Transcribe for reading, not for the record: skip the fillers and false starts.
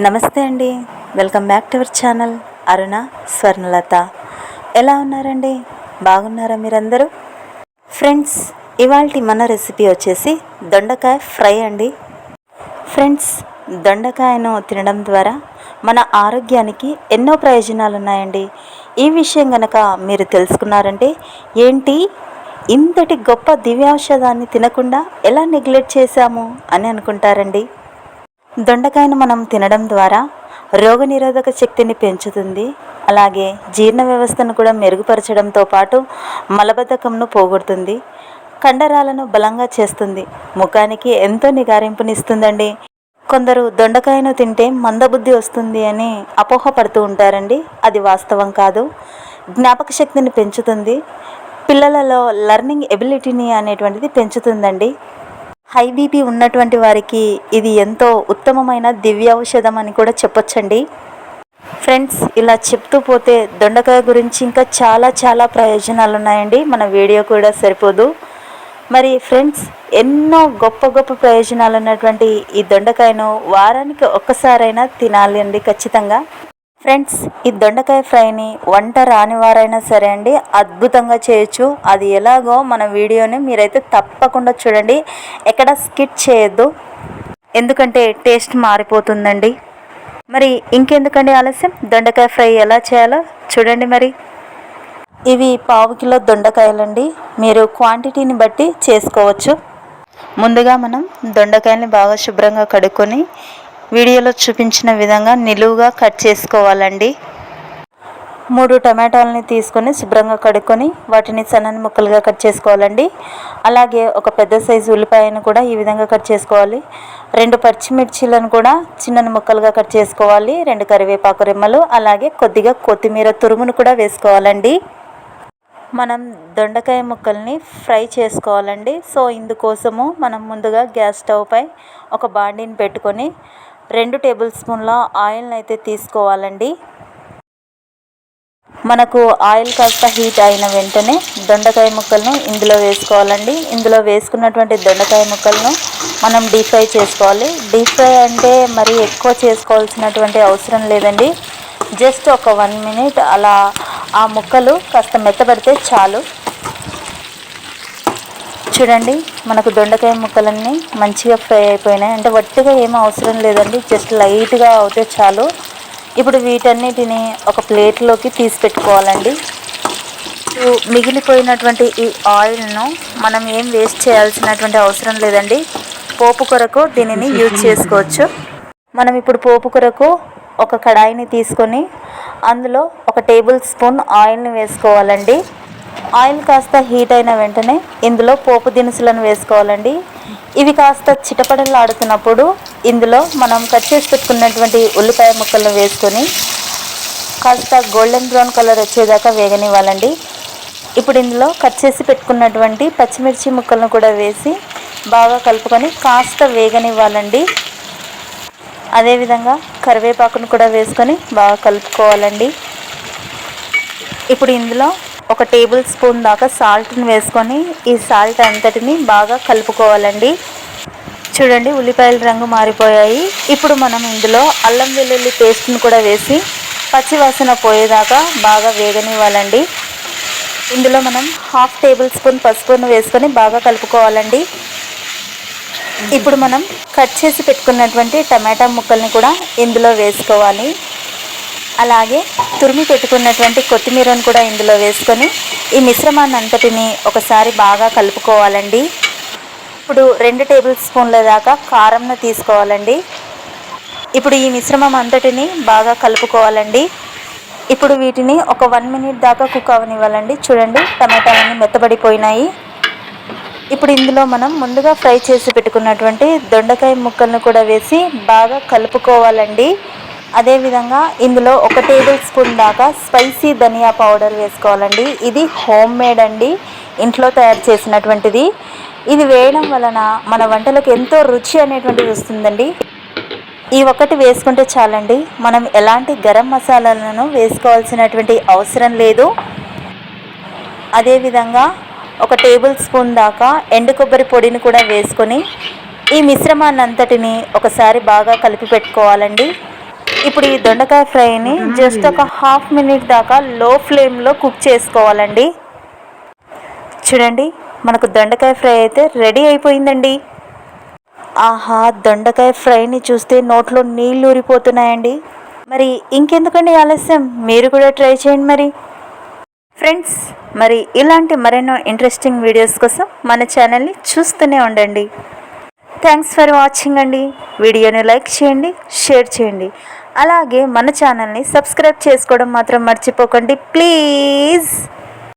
నమస్తే అండి. Welcome back to our channel Aruna Swarnalatha. ఎలా ఉన్నారండి? బాగున్నారా మీరందరూ? ఫ్రెండ్స్, ఇవాల్టి మన రెసిపీ వచ్చేసి దొండకాయ ఫ్రై అండి. ఫ్రెండ్స్, దొండకాయను తినడం ద్వారా మన ఆరోగ్యానికి ఎన్నో ప్రయోజనాలు ఉన్నాయండి. ఈ విషయం గనక మీరు తెలుసుకున్నారంటే ఏంటి ఇంతటి గొప్ప దివ్యౌషధాన్ని తినకుండా ఎలా నెగ్లెక్ట్ చేశాము అని అనుకుంటారండి. దొండకాయను మనం తినడం ద్వారా రోగనిరోధక శక్తిని పెంచుతుంది. అలాగే జీర్ణ వ్యవస్థను కూడా మెరుగుపరచడంతో పాటు మలబద్ధకంను పోగొడుతుంది. కండరాలను బలంగా చేస్తుంది. ముఖానికి ఎంతో నిగారింపునిస్తుందండి. కొందరు దొండకాయను తింటే మందబుద్ధి వస్తుంది అని అపోహపడుతూ ఉంటారండి. అది వాస్తవం కాదు. జ్ఞాపక శక్తిని పెంచుతుంది. పిల్లలలో లెర్నింగ్ ఎబిలిటీని అనేటువంటిది పెంచుతుందండి. హై బీపీ ఉన్నటువంటి వారికి ఇది ఎంతో ఉత్తమమైన దివ్య ఔషధం అని కూడా చెప్పొచ్చండి. ఫ్రెండ్స్, ఇలా చెప్తూ పోతే దొండకాయ గురించి ఇంకా చాలా ప్రయోజనాలు ఉన్నాయండి. మన వీడియో కూడా సరిపోదు. మరి ఫ్రెండ్స్, ఎన్నో గొప్ప ప్రయోజనాలు ఉన్నటువంటి ఈ దొండకాయను వారానికి ఒక్కసారైనా తినాలి అండి ఖచ్చితంగా. ఫ్రెండ్స్, ఈ దొండకాయ ఫ్రైని వంట రాని వారైనా సరే అండి అద్భుతంగా చేయొచ్చు. అది ఎలాగో మన వీడియోని మీరైతే తప్పకుండా చూడండి. ఎక్కడ స్కిప్ చేయొద్దు, ఎందుకంటే టేస్ట్ మారిపోతుందండి. మరి ఇంకెందుకండి ఆలస్యం, దొండకాయ ఫ్రై ఎలా చేయాలో చూడండి. మరి ఇవి 1/2 కిలో దొండకాయలండి. మీరు క్వాంటిటీని బట్టి చేసుకోవచ్చు. ముందుగా మనం దొండకాయని బాగా శుభ్రంగా కడుక్కొని వీడియోలో చూపించిన విధంగా నిలువుగా కట్ చేసుకోవాలండి. 3 టమాటాలని తీసుకొని శుభ్రంగా కడుక్కొని వాటిని సన్నని ముక్కలుగా కట్ చేసుకోవాలండి. అలాగే ఒక పెద్ద సైజు ఉల్లిపాయను కూడా ఈ విధంగా కట్ చేసుకోవాలి. 2 పచ్చిమిర్చీలను కూడా చిన్న ముక్కలుగా కట్ చేసుకోవాలి. 2 కరివేపాకు రెమ్మలు, అలాగే కొద్దిగా కొత్తిమీర తురుమును కూడా వేసుకోవాలండి. మనం దొండకాయ ముక్కల్ని ఫ్రై చేసుకోవాలండి. సో ఇందుకోసము మనం ముందుగా గ్యాస్ స్టవ్ పై ఒక బాండీని పెట్టుకొని 2 టేబుల్ స్పూన్ల ఆయిల్ని అయితే తీసుకోవాలండి. మనకు ఆయిల్ కాస్త హీట్ అయిన వెంటనే దొండకాయ ముక్కలను ఇందులో వేసుకోవాలండి. ఇందులో వేసుకున్నటువంటి దొండకాయ ముక్కలను మనం డీప్ ఫ్రై చేసుకోవాలి. డీప్ ఫ్రై అంటే మరి ఎక్కువ చేసుకోవాల్సినటువంటి అవసరం లేదండి. జస్ట్ ఒక 1 మినిట్ అలా ఆ ముక్కలు కాస్త మెత్తబడితే చాలు. చూడండి, మనకు దొండకాయ ముక్కలన్నీ మంచిగా ఫ్రై అయిపోయినాయి. అంటే వట్టిగా ఏమీ అవసరం లేదండి, జస్ట్ లైట్గా అవుతే చాలు. ఇప్పుడు వీటన్నిటిని ఒక ప్లేట్లోకి తీసి పెట్టుకోవాలండి. మిగిలిపోయినటువంటి ఈ ఆయిల్ను మనం ఏం వేస్ట్ చేయాల్సినటువంటి అవసరం లేదండి. పోపు కొరకు దీనిని యూజ్ చేసుకోవచ్చు. మనం ఇప్పుడు పోపు కొరకు ఒక కడాయిని తీసుకొని అందులో 1 టేబుల్ స్పూన్ ఆయిల్ని వేసుకోవాలండి. ఆయిల్ కాస్త హీట్ అయిన వెంటనే ఇందులో పోపు దినుసులను వేసుకోవాలండి. ఇవి కాస్త చిటపటలాడుతున్నప్పుడు ఇందులో మనం కట్ చేసి పెట్టుకున్నటువంటి ఉల్లిపాయ ముక్కలను వేసుకొని కాస్త గోల్డెన్ బ్రౌన్ కలర్ వచ్చేదాకా వేగనివ్వాలండి. ఇప్పుడు ఇందులో కట్ చేసి పెట్టుకున్నటువంటి పచ్చిమిర్చి ముక్కలను కూడా వేసి బాగా కలుపుకొని కాస్త వేగనివ్వాలండి. అదేవిధంగా కరివేపాకును కూడా వేసుకొని బాగా కలుపుకోవాలండి. ఇప్పుడు ఇందులో 1 టేబుల్ స్పూన్ దాకా సాల్ట్ని వేసుకొని ఈ సాల్ట్ అంతటిని బాగా కలుపుకోవాలండి. చూడండి, ఉల్లిపాయల రంగు మారిపోయాయి. ఇప్పుడు మనం ఇందులో అల్లం వెల్లుల్లి పేస్ట్ని కూడా వేసి పచ్చివాసన పోయేదాకా బాగా వేగనివ్వాలండి. ఇందులో మనం 1/2 టేబుల్ స్పూన్ పసుపును వేసుకొని బాగా కలుపుకోవాలండి. ఇప్పుడు మనం కట్ చేసి పెట్టుకున్నటువంటి టమాటా ముక్కల్ని కూడా ఇందులో వేసుకోవాలి. అలాగే తురిమి పెట్టుకున్నటువంటి కొత్తిమీరను కూడా ఇందులో వేసుకొని ఈ మిశ్రమాన్ని అంతటిని ఒకసారి బాగా కలుపుకోవాలండి. ఇప్పుడు 2 టేబుల్ స్పూన్ల దాకా కారంను తీసుకోవాలండి. ఇప్పుడు ఈ మిశ్రమం అంతటిని బాగా కలుపుకోవాలండి. ఇప్పుడు వీటిని ఒక 1 మినిట్ దాకా కుక్ అవనివ్వాలండి. చూడండి, టమాటాలన్నీ మెత్తబడిపోయినాయి. ఇప్పుడు ఇందులో మనం ముందుగా ఫ్రై చేసి పెట్టుకున్నటువంటి దొండకాయ ముక్కలను కూడా వేసి బాగా కలుపుకోవాలండి. అదేవిధంగా ఇందులో 1 టేబుల్ స్పూన్ దాకా స్పైసీ ధనియా పౌడర్ వేసుకోవాలండి. ఇది హోమ్ మేడ్ అండి, ఇంట్లో తయారు చేసినటువంటిది. ఇది వేయడం వలన మన వంటలకు ఎంతో రుచి అనేటువంటిది వస్తుందండి. ఈ ఒక్కటి వేసుకుంటే చాలండి, మనం ఎలాంటి గరం మసాలాలను వేసుకోవాల్సినటువంటి అవసరం లేదు. అదేవిధంగా 1 టేబుల్ స్పూన్ దాకా ఎండు కొబ్బరి పొడిని కూడా వేసుకొని ఈ మిశ్రమాన్ని అంతటిని ఒకసారి బాగా కలిపి పెట్టుకోవాలండి. ఇప్పుడు ఈ దొండకాయ ఫ్రైని జస్ట్ ఒక హాఫ్ మినిట్ దాకా లో ఫ్లేమ్లో కుక్ చేసుకోవాలండి. చూడండి, మనకు దొండకాయ ఫ్రై అయితే రెడీ అయిపోయిందండి. ఆహా, దొండకాయ ఫ్రైని చూస్తే నోట్లో నీళ్ళు ఊరిపోతున్నాయండి. మరి ఇంకెందుకండి ఆలస్యం, మీరు కూడా ట్రై చేయండి మరి. ఫ్రెండ్స్, మరి ఇలాంటి మరెన్నో ఇంట్రెస్టింగ్ వీడియోస్ కోసం మన ఛానల్ని చూస్తూనే ఉండండి. థ్యాంక్స్ ఫర్ వాచింగ్ అండి. వీడియోని లైక్ చేయండి, షేర్ చేయండి, అలాగే మన ఛానల్ని సబ్స్క్రైబ్ చేసుకోవడం మాత్రం మర్చిపోకండి ప్లీజ్.